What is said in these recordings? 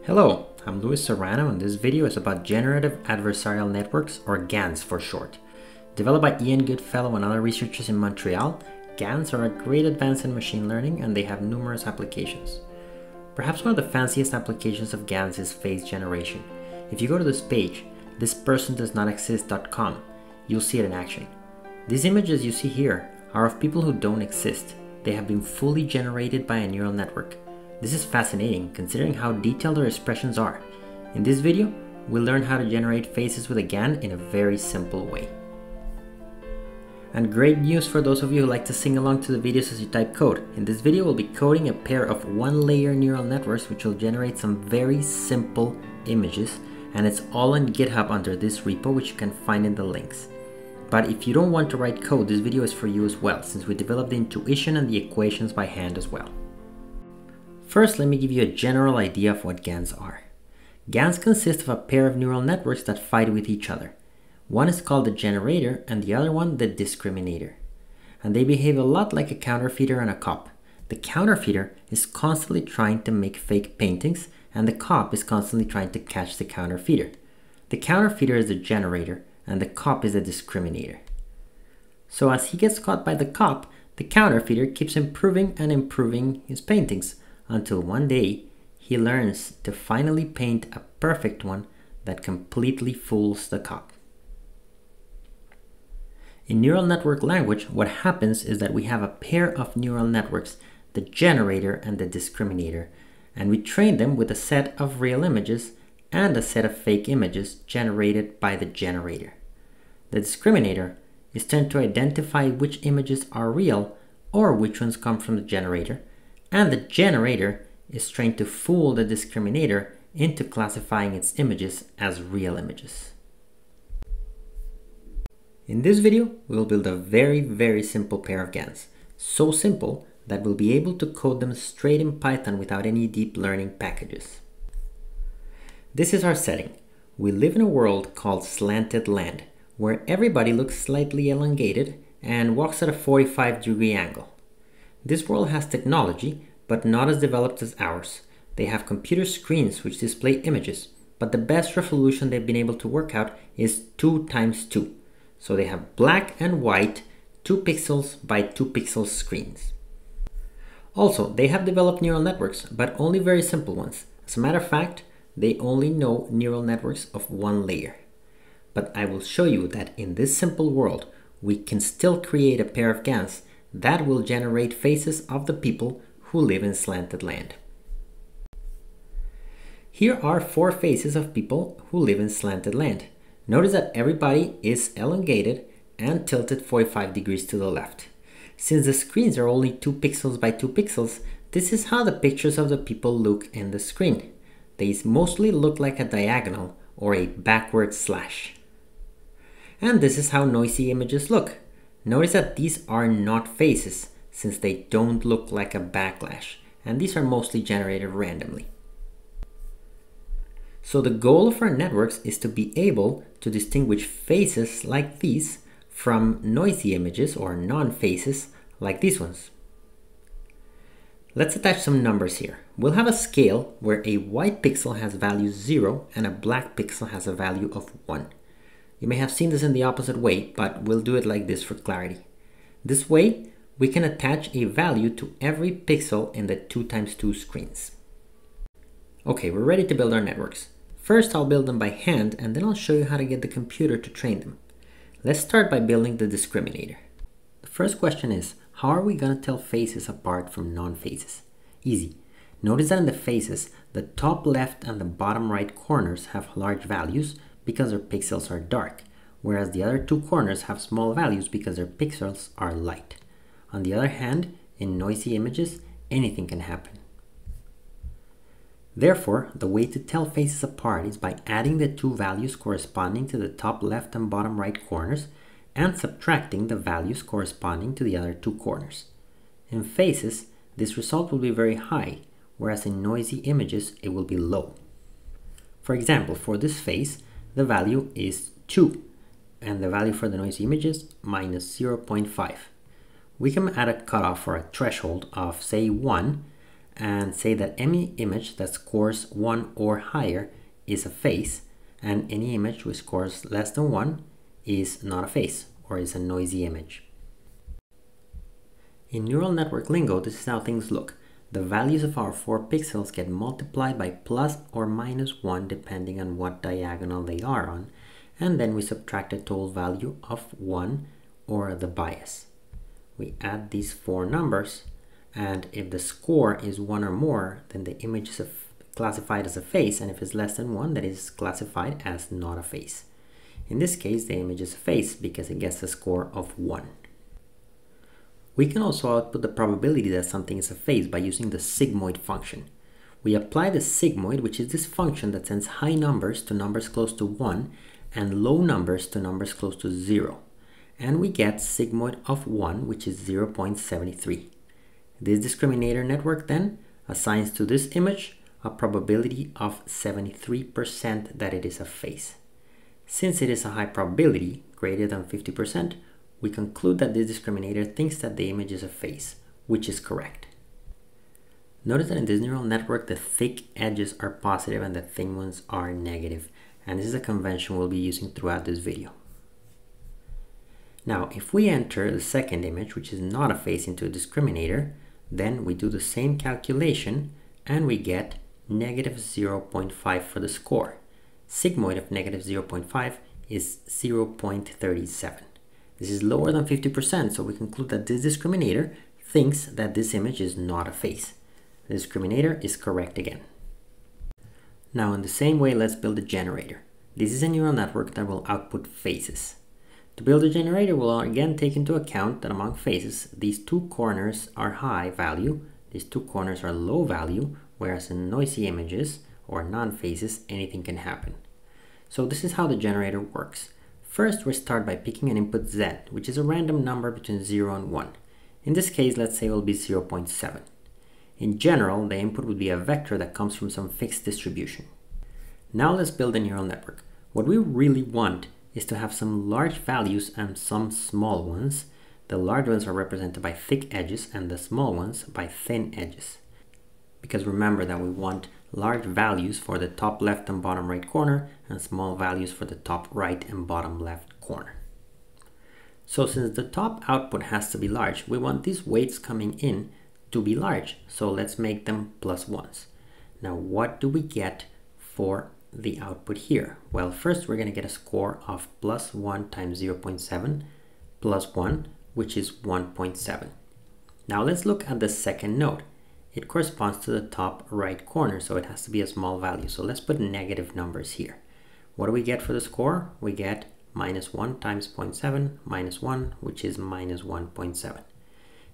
Hello, I'm Serrano, and this video is about Generative Adversarial Networks, or GANs for short. Developed by Ian Goodfellow and other researchers in Montreal, GANs are a great advance in machine learning and they have numerous applications. Perhaps one of the fanciest applications of GANs is face generation. If you go to this page, thispersondoesnotexist.com, you'll see it in action. These images you see here are of people who don't exist. They have been fully generated by a neural network. This is fascinating considering how detailed their expressions are. In this video, we'll learn how to generate faces with a GAN in a very simple way. And great news for those of you who like to sing along to the videos as you type code. In this video, we'll be coding a pair of one-layer neural networks which will generate some very simple images, and it's all on GitHub under this repo, which you can find in the links. But if you don't want to write code, this video is for you as well, since we developed the intuition and the equations by hand as well. First, let me give you a general idea of what GANs are. GANs consist of a pair of neural networks that fight with each other. One is called the generator and the other one the discriminator. And they behave a lot like a counterfeiter and a cop. The counterfeiter is constantly trying to make fake paintings, and the cop is constantly trying to catch the counterfeiter. The counterfeiter is the generator and the cop is the discriminator. So as he gets caught by the cop, the counterfeiter keeps improving and improving his paintings, until one day he learns to finally paint a perfect one that completely fools the cop. In neural network language, what happens is that we have a pair of neural networks, the generator and the discriminator, and we train them with a set of real images and a set of fake images generated by the generator. The discriminator is trained to identify which images are real or which ones come from the generator, and the generator is trained to fool the discriminator into classifying its images as real images. In this video, we'll build a very simple pair of GANs. So simple that we'll be able to code them straight in Python without any deep learning packages. This is our setting. We live in a world called slanted land, where everybody looks slightly elongated and walks at a 45-degree angle. This world has technology, but not as developed as ours. They have computer screens which display images, but the best resolution they've been able to work out is 2 × 2. So they have black and white 2 pixels by 2 pixels screens. Also, they have developed neural networks, but only very simple ones. As a matter of fact, they only know neural networks of one layer. But I will show you that in this simple world, we can still create a pair of GANs that will generate faces of the people who live in slanted land. Here are 4 faces of people who live in slanted land. Notice that everybody is elongated and tilted 45 degrees to the left. Since the screens are only 2 pixels by 2 pixels, this is how the pictures of the people look in the screen. They mostly look like a diagonal or a backward slash. And this is how noisy images look. Notice that these are not faces, since they don't look like a backlash, and these are mostly generated randomly. So the goal of our networks is to be able to distinguish faces like these from noisy images or non-faces like these ones. Let's attach some numbers here. We'll have a scale where a white pixel has value 0 and a black pixel has a value of 1. You may have seen this in the opposite way, but we'll do it like this for clarity. This way, we can attach a value to every pixel in the 2 × 2 screens. Okay, we're ready to build our networks. First, I'll build them by hand, and then I'll show you how to get the computer to train them. Let's start by building the discriminator. The first question is, how are we going to tell faces apart from non-faces? Easy. Notice that in the faces, the top left and the bottom right corners have large values because their pixels are dark, whereas the other 2 corners have small values because their pixels are light. On the other hand, in noisy images, anything can happen. Therefore, the way to tell faces apart is by adding the 2 values corresponding to the top left and bottom right corners and subtracting the values corresponding to the other 2 corners. In faces, this result will be very high, whereas in noisy images, it will be low. For example, for this face, the value is 2, and the value for the noisy images minus 0.5. We can add a cutoff or a threshold of, say, 1, and say that any image that scores 1 or higher is a face, and any image which scores less than 1 is not a face, or is a noisy image. In neural network lingo, this is how things look. The values of our 4 pixels get multiplied by plus or minus 1 depending on what diagonal they are on, and then we subtract a total value of 1 or the bias. We add these 4 numbers, and if the score is 1 or more, then the image is classified as a face, and if it's less than 1, that is classified as not a face. In this case, the image is a face because it gets a score of 1. We can also output the probability that something is a face by using the sigmoid function. We apply the sigmoid, which is this function that sends high numbers to numbers close to 1 and low numbers to numbers close to 0. And we get sigmoid of 1, which is 0.73. This discriminator network then assigns to this image a probability of 73% that it is a face. Since it is a high probability, greater than 50%, we conclude that this discriminator thinks that the image is a face, which is correct. Notice that in this neural network, the thick edges are positive and the thin ones are negative, and this is a convention we'll be using throughout this video. Now, if we enter the second image, which is not a face, into a discriminator, then we do the same calculation and we get negative 0.5 for the score. Sigmoid of negative 0.5 is 0.37. This is lower than 50%, so we conclude that this discriminator thinks that this image is not a face. The discriminator is correct again. Now, in the same way, let's build a generator. This is a neural network that will output faces. To build a generator, we'll again take into account that among faces, these 2 corners are high value, these 2 corners are low value, whereas in noisy images or non-faces, anything can happen. So this is how the generator works. First, we start by picking an input z, which is a random number between 0 and 1. In this case, let's say it will be 0.7. In general, the input would be a vector that comes from some fixed distribution. Now let's build a neural network. What we really want is to have some large values and some small ones. The large ones are represented by thick edges and the small ones by thin edges. Because remember that we want large values for the top left and bottom right corner and small values for the top right and bottom left corner. So since the top output has to be large, we want these weights coming in to be large. So let's make them +1s. Now what do we get for the output here? Well, first we're going to get a score of +1 times 0.7 plus 1, which is 1.7. Now let's look at the second node. It corresponds to the top right corner, so it has to be a small value. So let's put negative numbers here. What do we get for the score? We get -1 times 0.7 minus 1, which is -1.7.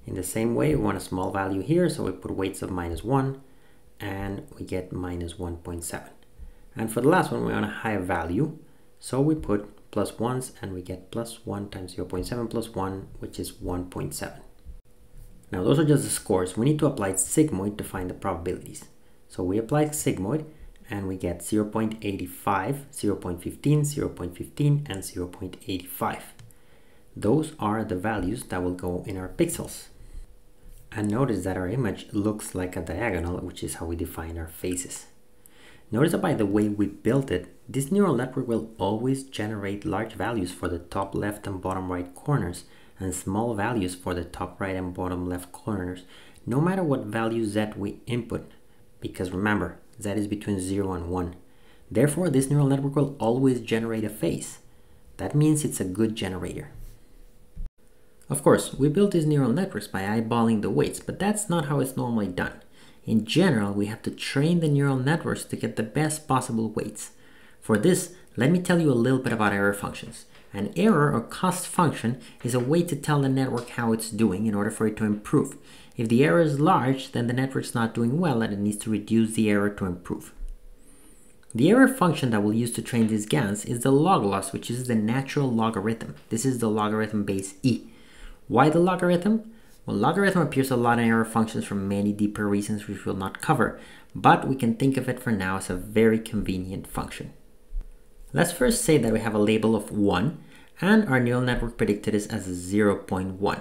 In the same way, we want a small value here, so we put weights of -1, and we get -1.7. And for the last one, we want a higher value, so we put +1s, and we get +1 times 0.7 plus 1, which is 1.7. Now those are just the scores. We need to apply sigmoid to find the probabilities. So we apply sigmoid and we get 0.85, 0.15, 0.15, and 0.85. Those are the values that will go in our pixels. And notice that our image looks like a diagonal, which is how we define our faces. Notice that by the way we built it, this neural network will always generate large values for the top left and bottom right corners and small values for the top right and bottom left corners, no matter what value z we input, because remember, z is between 0 and 1. Therefore, this neural network will always generate a face. That means it's a good generator. Of course, we built these neural networks by eyeballing the weights, but that's not how it's normally done. In general, we have to train the neural networks to get the best possible weights. For this, let me tell you a little bit about error functions. An error or cost function is a way to tell the network how it's doing in order for it to improve. If the error is large, then the network's not doing well and it needs to reduce the error to improve. The error function that we'll use to train these GANs is the log loss, which is the natural logarithm. This is the logarithm base e. Why the logarithm? Well, logarithm appears a lot in error functions for many deeper reasons which we'll not cover, but we can think of it for now as a very convenient function. Let's first say that we have a label of 1 and our neural network predicted this as 0.1.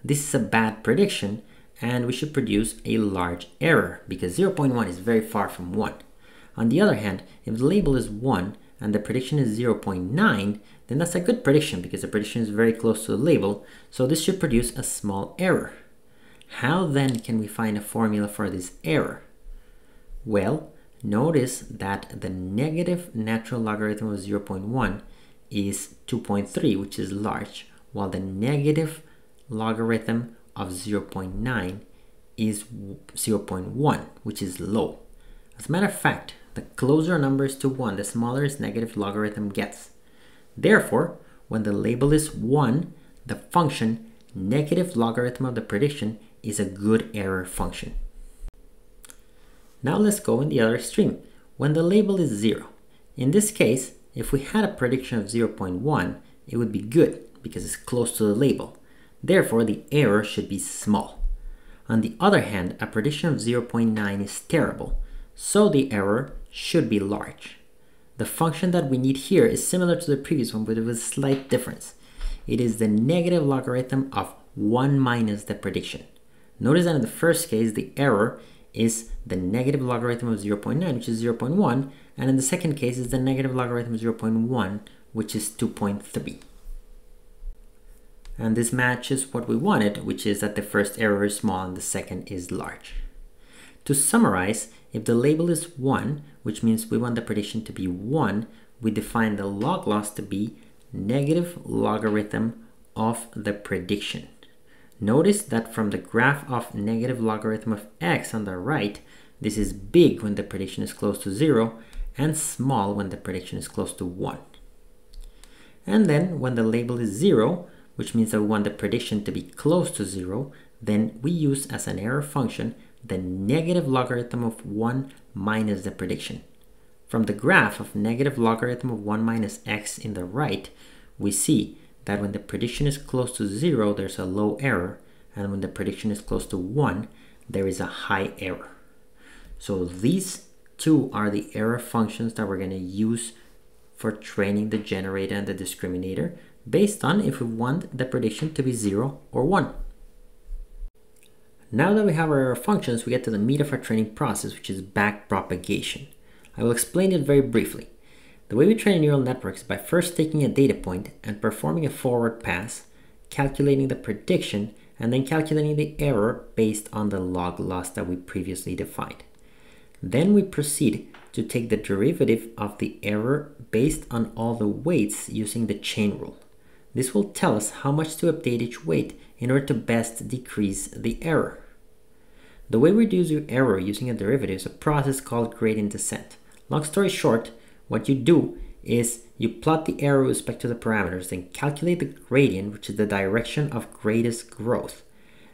This is a bad prediction and we should produce a large error because 0.1 is very far from 1. On the other hand, if the label is 1 and the prediction is 0.9, then that's a good prediction because the prediction is very close to the label, so this should produce a small error. How then can we find a formula for this error? Well, notice that the negative natural logarithm of 0.1 is 2.3, which is large, while the negative logarithm of 0.9 is 0.1, which is low. As a matter of fact, the closer a number is to 1, the smaller its negative logarithm gets. Therefore, when the label is 1, the function negative logarithm of the prediction is a good error function. Now let's go in the other extreme, when the label is 0. In this case, if we had a prediction of 0.1, it would be good because it's close to the label. Therefore, the error should be small. On the other hand, a prediction of 0.9 is terrible, so the error should be large. The function that we need here is similar to the previous one, but with a slight difference. It is the negative logarithm of 1 minus the prediction. Notice that in the first case, the error is the negative logarithm of 0.9, which is 0.1, and in the second case is the negative logarithm of 0.1, which is 2.3. And this matches what we wanted, which is that the first error is small and the second is large. To summarize, if the label is 1, which means we want the prediction to be 1, we define the log loss to be negative logarithm of the prediction. Notice that from the graph of negative logarithm of x on the right, this is big when the prediction is close to 0 and small when the prediction is close to 1. And then when the label is 0, which means that we want the prediction to be close to 0, then we use as an error function the negative logarithm of 1 minus the prediction. From the graph of negative logarithm of 1 minus x in the right, we see that when the prediction is close to 0, there's a low error, and when the prediction is close to 1, there is a high error. So these two are the error functions that we're going to use for training the generator and the discriminator based on if we want the prediction to be 0 or 1. Now that we have our error functions, we get to the meat of our training process, which is backpropagation. I will explain it very briefly. The way we train a neural network is by first taking a data point and performing a forward pass, calculating the prediction, and then calculating the error based on the log loss that we previously defined. Then we proceed to take the derivative of the error based on all the weights using the chain rule. This will tell us how much to update each weight in order to best decrease the error. The way we reduce your error using a derivative is a process called gradient descent. Long story short, what you do is you plot the error with respect to the parameters, then calculate the gradient, which is the direction of greatest growth,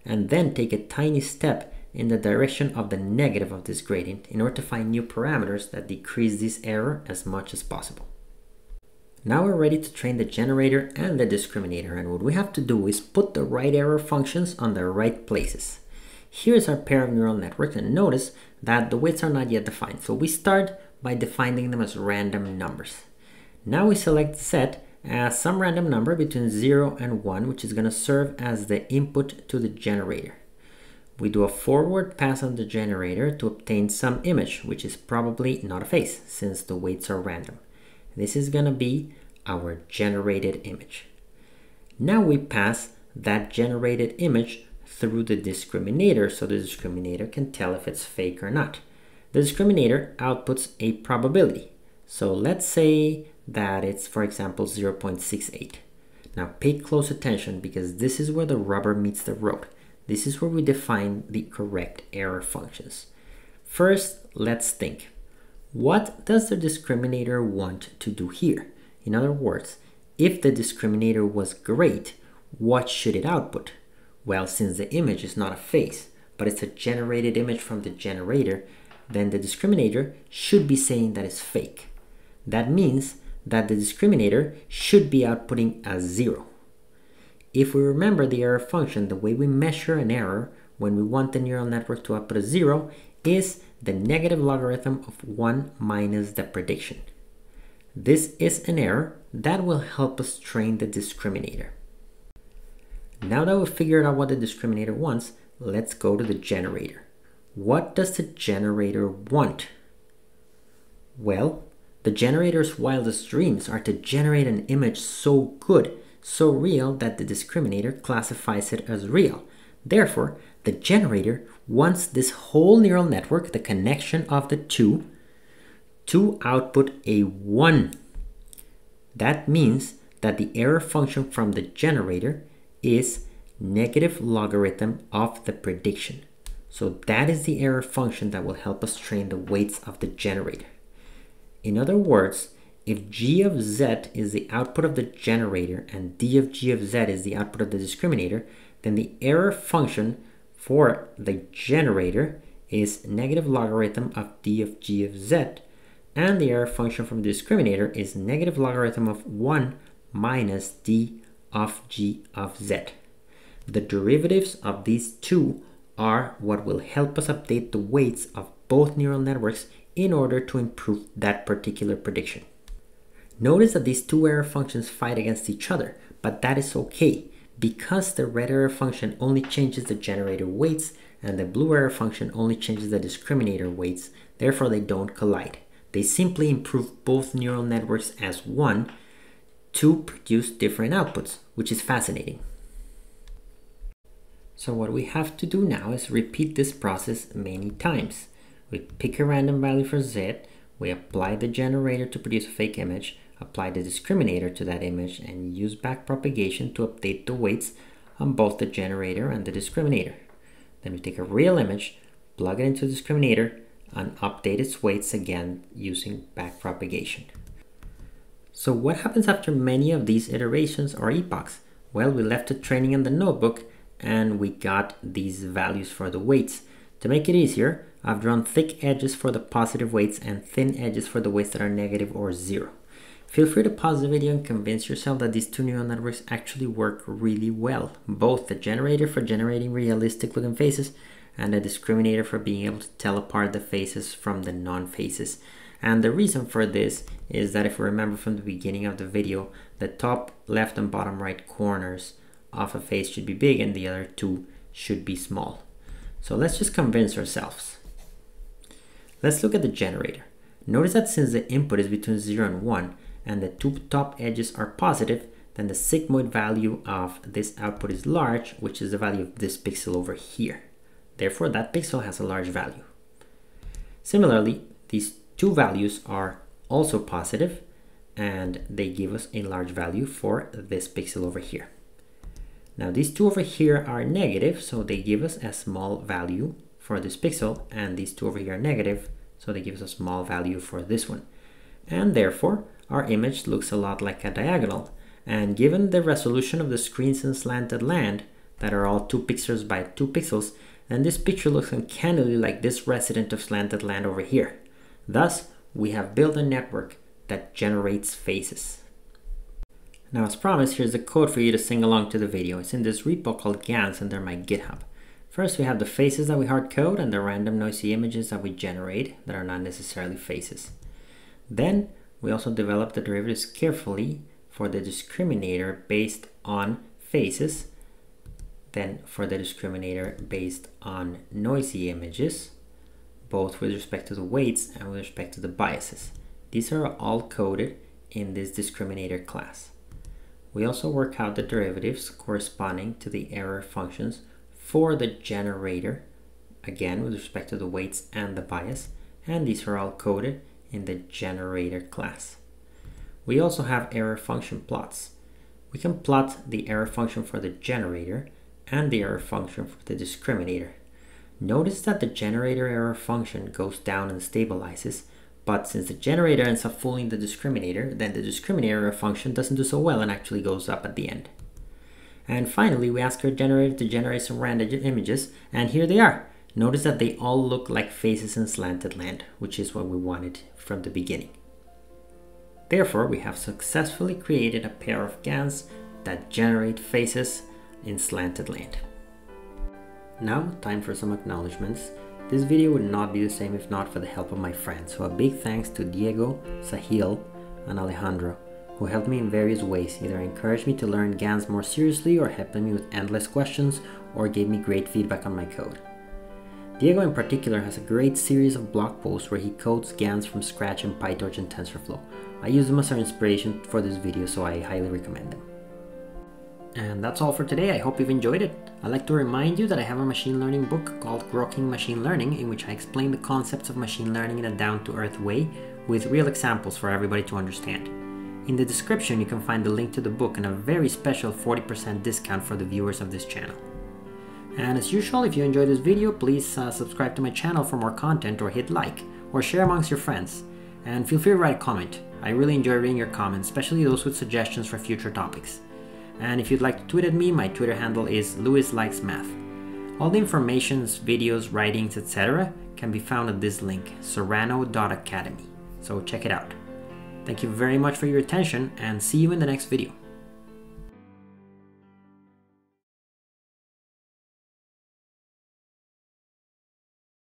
and then take a tiny step in the direction of the negative of this gradient in order to find new parameters that decrease this error as much as possible. Now we're ready to train the generator and the discriminator, and what we have to do is put the right error functions on the right places. Here's our pair of neural networks, and notice that the weights are not yet defined. So we start by defining them as random numbers. Now we select Z as some random number between 0 and 1, which is going to serve as the input to the generator. We do a forward pass on the generator to obtain some image, which is probably not a face since the weights are random. This is going to be our generated image. Now we pass that generated image through the discriminator so the discriminator can tell if it's fake or not. The discriminator outputs a probability. So let's say that it's, for example, 0.68. Now pay close attention because this is where the rubber meets the road. This is where we define the correct error functions. First, let's think. What does the discriminator want to do here? In other words, if the discriminator was great, what should it output? Well, since the image is not a face, but it's a generated image from the generator, then the discriminator should be saying that it's fake. That means that the discriminator should be outputting a 0. If we remember the error function, the way we measure an error when we want the neural network to output a 0 is the negative logarithm of 1 minus the prediction. This is an error that will help us train the discriminator. Now that we've figured out what the discriminator wants, let's go to the generator. What does the generator want? Well, the generator's wildest dreams are to generate an image so good, so real that the discriminator classifies it as real. Therefore, the generator wants this whole neural network, the connection of the two, to output a 1. That means that the error function from the generator is negative logarithm of the prediction. So that is the error function that will help us train the weights of the generator. In other words, if g of z is the output of the generator and d of g of z is the output of the discriminator, then the error function for the generator is negative logarithm of d of g of z, and the error function from the discriminator is negative logarithm of 1 minus d of g of z. The derivatives of these two are what will help us update the weights of both neural networks in order to improve that particular prediction. Notice that these two error functions fight against each other, but that is okay because the red error function only changes the generator weights and the blue error function only changes the discriminator weights. Therefore, they don't collide. They simply improve both neural networks as one to produce different outputs, which is fascinating. So what we have to do now is repeat this process many times. We pick a random value for z, we apply the generator to produce a fake image, apply the discriminator to that image, and use backpropagation to update the weights on both the generator and the discriminator. Then we take a real image, plug it into the discriminator, and update its weights again using backpropagation. So what happens after many of these iterations or epochs? Well, we left the training in the notebook and we got these values for the weights. To make it easier, I've drawn thick edges for the positive weights and thin edges for the weights that are negative or 0. Feel free to pause the video and convince yourself that these two neural networks actually work really well. Both the generator for generating realistic looking faces and the discriminator for being able to tell apart the faces from the non-faces. And the reason for this is that if we remember from the beginning of the video, the top left and bottom right corners of a face should be big and the other two should be small. So let's just convince ourselves. Let's look at the generator. Notice that since the input is between 0 and 1 and the two top edges are positive, then the sigmoid value of this output is large, which is the value of this pixel over here. Therefore, that pixel has a large value. Similarly, these two values are also positive and they give us a large value for this pixel over here. Now these two over here are negative, so they give us a small value for this pixel, and these two over here are negative, so they give us a small value for this one. And therefore, our image looks a lot like a diagonal. And given the resolution of the screens in slanted land that are all 2 pixels by 2 pixels, then this picture looks uncannily like this resident of slanted land over here. Thus, we have built a network that generates faces. Now, as promised, here's the code for you to sing along to the video. It's in this repo called GANs under my GitHub. First, we have the faces that we hard code and the random noisy images that we generate that are not necessarily faces. Then, we also develop the derivatives carefully for the discriminator based on faces, then for the discriminator based on noisy images, both with respect to the weights and with respect to the biases. These are all coded in this discriminator class. We also work out the derivatives corresponding to the error functions for the generator, again with respect to the weights and the bias, and these are all coded in the generator class. We also have error function plots. We can plot the error function for the generator and the error function for the discriminator. Notice that the generator error function goes down and stabilizes, but since the generator ends up fooling the discriminator, then the discriminator error function doesn't do so well and actually goes up at the end. And finally, we ask our generator to generate some random images, and here they are. Notice that they all look like faces in slanted land, which is what we wanted from the beginning. Therefore, we have successfully created a pair of GANs that generate faces in slanted land. Now, time for some acknowledgements. This video would not be the same if not for the help of my friends, so a big thanks to Diego, Sahil, and Alejandro, who helped me in various ways, either encouraged me to learn GANs more seriously or helped me with endless questions, or gave me great feedback on my code. Diego in particular has a great series of blog posts where he codes GANs from scratch in PyTorch and TensorFlow. I use them as our inspiration for this video, so I highly recommend them. And that's all for today. I hope you've enjoyed it. I'd like to remind you that I have a machine learning book called Grokking Machine Learning, in which I explain the concepts of machine learning in a down-to-earth way with real examples for everybody to understand. In the description you can find the link to the book and a very special 40% discount for the viewers of this channel. And as usual, if you enjoyed this video, please subscribe to my channel for more content, or hit like, or share amongst your friends. And feel free to write a comment. I really enjoy reading your comments, especially those with suggestions for future topics. And if you'd like to tweet at me, my Twitter handle is LewisLikesMath. All the informations, videos, writings, etc. can be found at this link, Serrano.Academy. So check it out. Thank you very much for your attention, and see you in the next video.